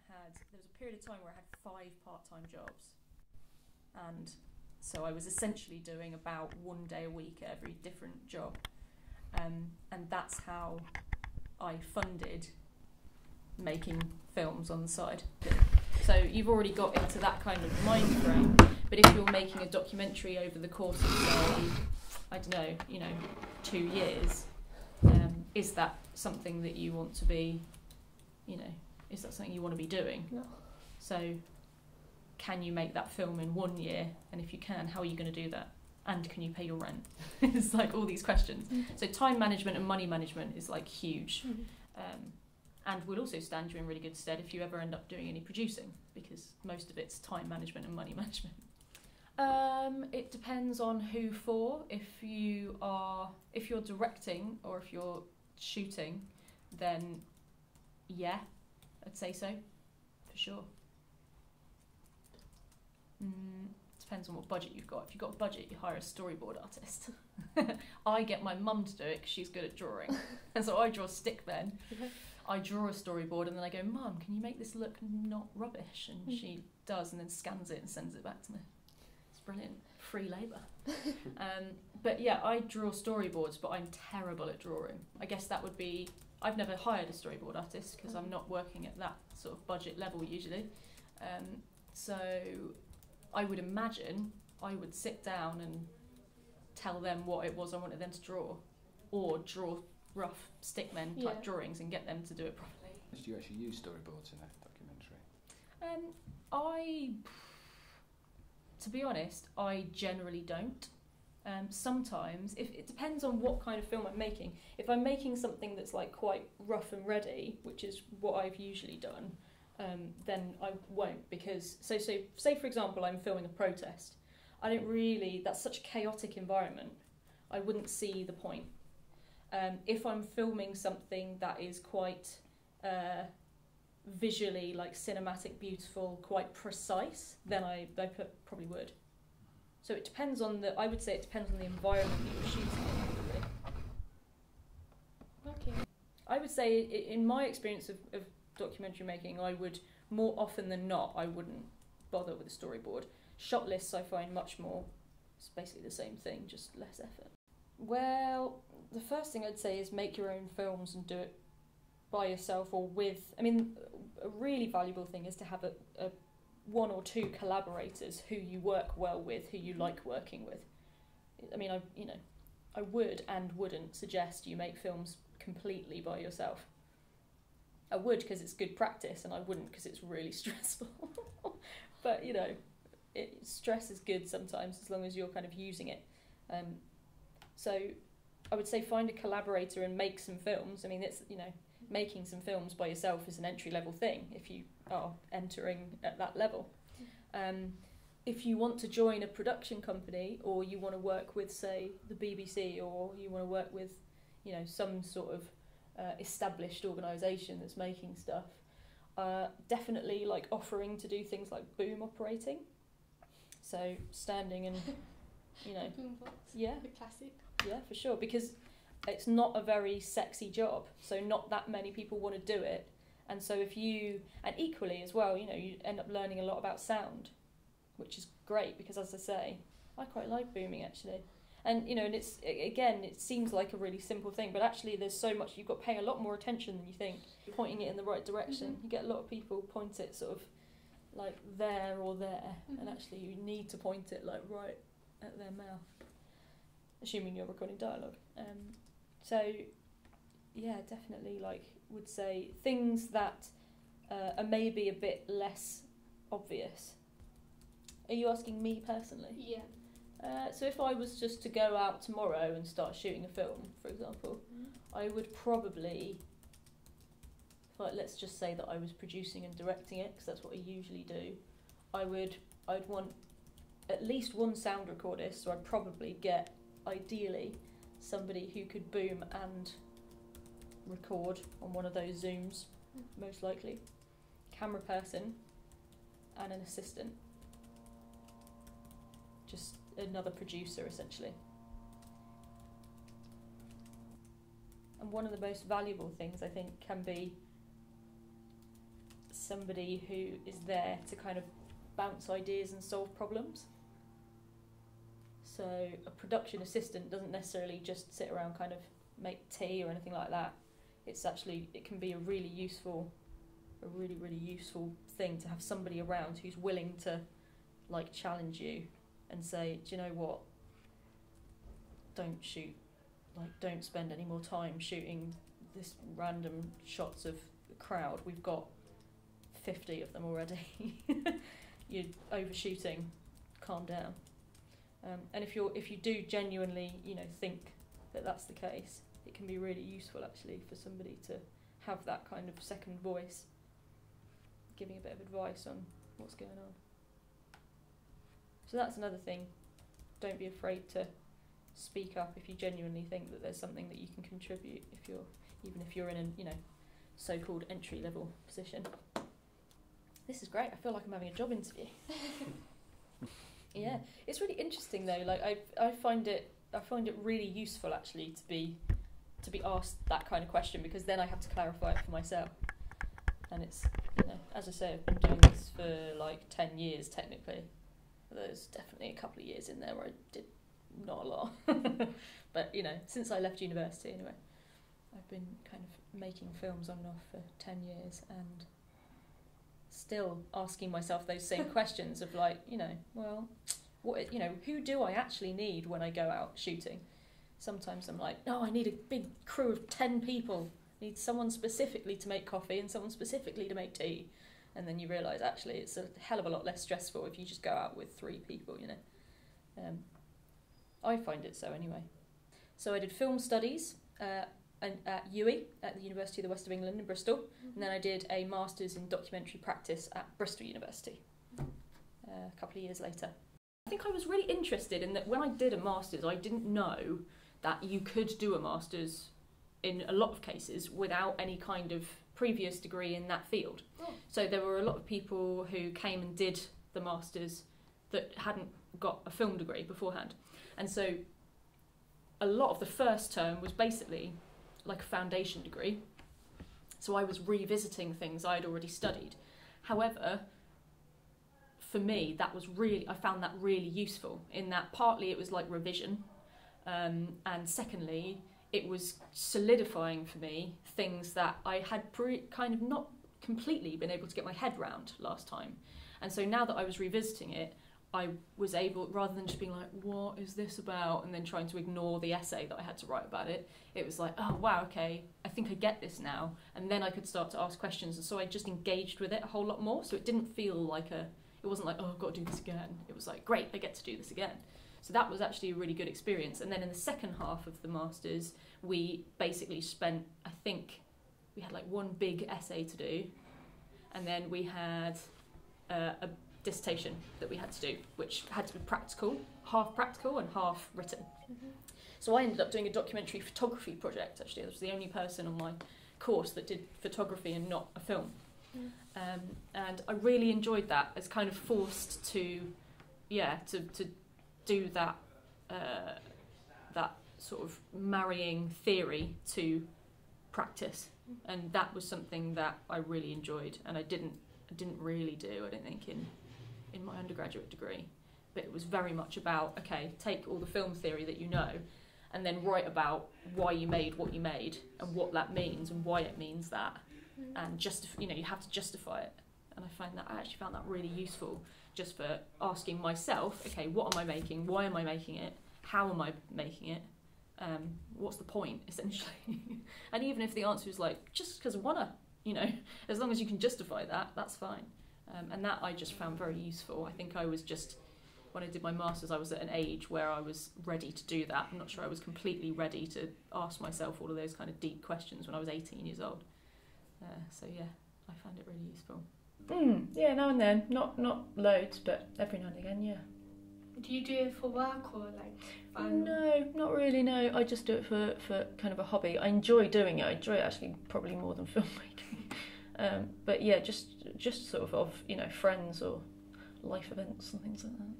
there was a period of time where I had 5 part-time jobs, and so I was essentially doing about 1 day a week at every different job, and that's how I funded making films on the side. So you've already got into that kind of mind frame, but if you're making a documentary over the course of, say, I don't know, 2 years, is that something that you want to be, is that something you want to be doing? No. So can you make that film in 1 year? And if you can, how are you going to do that? And can you pay your rent? It's like all these questions. So time management and money management is like huge. And will also stand you in really good stead if you ever end up doing any producing, because most of it's time management and money management. It depends on who for. If you're directing or if you're shooting, then yeah, I'd say so, for sure. Depends on what budget you've got. If you've got a budget, you hire a storyboard artist. I get my mum to do it because she's good at drawing, and so I draw stick men. I draw a storyboard and then I go, Mum, can you make this look not rubbish? And she does, and then scans it and sends it back to me. It's brilliant. Free labour. But yeah, I draw storyboards, but I'm terrible at drawing. I guess that would be, I've never hired a storyboard artist because I'm not working at that sort of budget level usually. So I would imagine I would sit down and tell them what it was I wanted them to draw, or draw rough stickmen type drawings and get them to do it properly. Do you actually use storyboards in a documentary? To be honest, I generally don't. Sometimes, if it depends on what kind of film I'm making. If I'm making something that's like quite rough and ready, which is what I've usually done, then I won't, because so say for example I'm filming a protest. That's such a chaotic environment, I wouldn't see the point. If I'm filming something that is quite visually like cinematic, beautiful, quite precise, then I probably would. So it depends on I would say it depends on the environment that you're shooting in, really. Okay. I would say in my experience of documentary making, I would, more often than not, I wouldn't bother with a storyboard. Shot lists I find much more, it's basically the same thing, just less effort. Well, the first thing I'd say is make your own films and do it by yourself or with, a really valuable thing is to have a 1 or 2 collaborators who you work well with, who you like working with. I would and wouldn't suggest you make films completely by yourself. I would because it's good practice, and I wouldn't because it's really stressful. But stress is good sometimes as long as you're kind of using it. So I would say find a collaborator and make some films. Making some films by yourself is an entry-level thing if you are entering at that level. If you want to join a production company, or you want to work with, say, the BBC, or you want to work with, some sort of established organisation that's making stuff, definitely like offering to do things like boom operating. So standing and, Boombox. Yeah. The classic. Yeah, for sure, because it's not a very sexy job, so not that many people want to do it. And so and equally as well, you end up learning a lot about sound, which is great, because as I say, I quite like booming actually. And and it seems like a really simple thing, but actually there's so much, you've got to pay a lot more attention than you think. Pointing it in the right direction. You get a lot of people point it sort of like there or there, and actually you need to point it like right at their mouth, assuming you're recording dialogue. So yeah, definitely would say things that are maybe a bit less obvious. Are you asking me personally? Yeah. So if I was just to go out tomorrow and start shooting a film, for example, I would probably, let's just say that I was producing and directing it, because that's what I usually do, I'd want at least 1 sound recordist, so I'd probably get, ideally, somebody who could boom and record on one of those Zooms, most likely, camera person, and an assistant. Just another producer, essentially. And one of the most valuable things, I think, can be somebody who is there to kind of bounce ideas and solve problems. So a production assistant doesn't necessarily just sit around kind of make tea or anything like that. It's actually, it can be a really useful thing to have somebody around who's willing to like challenge you and say, do you know what, don't spend any more time shooting this random shots of the crowd. We've got 50 of them already. You're overshooting, calm down. And if you do genuinely, think that that's the case, it can be really useful actually for somebody to have that kind of second voice, giving a bit of advice on what's going on. So that's another thing. Don't be afraid to speak up if you genuinely think that there's something that you can contribute. Even if you're in a so-called entry-level position. This is great. I feel like I'm having a job interview. Yeah, it's really interesting though. Like I find it really useful actually to be asked that kind of question, because then I have to clarify it for myself. And it's, as I say, I've been doing this for like 10 years technically. There's definitely a couple of years in there where I did not a lot. But since I left university anyway, I've been kind of making films on and off for 10 years and still asking myself those same questions of like, who do I actually need when I go out shooting? Sometimes I'm like, no, I need a big crew of 10 people. I need someone specifically to make coffee and someone specifically to make tea. And then you realise actually it's a hell of a lot less stressful if you just go out with 3 people, I find it so anyway. So I did film studies at UWE, at the University of the West of England in Bristol, and then I did a master's in documentary practice at Bristol University a couple of years later. I think I was really interested in that when I did a master's, I didn't know that you could do a master's in a lot of cases without any kind of previous degree in that field. Oh. So there were a lot of people who came and did the master's that hadn't got a film degree beforehand. And so a lot of the first term was basically like a foundation degree. So I was revisiting things I'd already studied. However, for me, I found that really useful in that partly it was like revision, and secondly, it was solidifying for me things that I had kind of not completely been able to get my head round last time. And so now that I was revisiting it, I was able, rather than just being like, what is this about? And then trying to ignore the essay that I had to write about it, it was like, oh wow, okay, I think I get this now. And then I could start to ask questions. And so I just engaged with it a whole lot more. So it didn't feel like it wasn't like, oh, I've got to do this again. It was like, great, I get to do this again. So that was actually a really good experience. And then in the second half of the Masters, we basically spent, I think, we had like one big essay to do. And then we had a dissertation that we had to do, which had to be half practical and half written. Mm-hmm. So I ended up doing a documentary photography project, actually. I was the only person on my course that did photography and not a film. Mm. And I really enjoyed that, as kind of forced to do that that sort of marrying theory to practice. And that was something that I really enjoyed, and I didn't really do, I don't think, in my undergraduate degree. But it was very much about, okay, take all the film theory that you know and then write about why you made what you made and what that means and why it means that. And you have to justify it. And I actually found that really useful, just for asking myself, okay, what am I making? Why am I making it? How am I making it? What's the point, essentially? And even if the answer is like, just because I wanna, as long as you can justify that, that's fine. And that I just found very useful. I think I was just, when I did my Masters, I was at an age where I was ready to do that. I'm not sure I was completely ready to ask myself all of those kind of deep questions when I was 18 years old. So yeah, I found it really useful. Yeah, now and then. Not loads, but every now and again, yeah. Do you do it for work or like fun? No, not really, no. I just do it for kind of a hobby. I enjoy doing it. I enjoy it actually probably more than filmmaking. But yeah, just sort of friends or life events and things like that.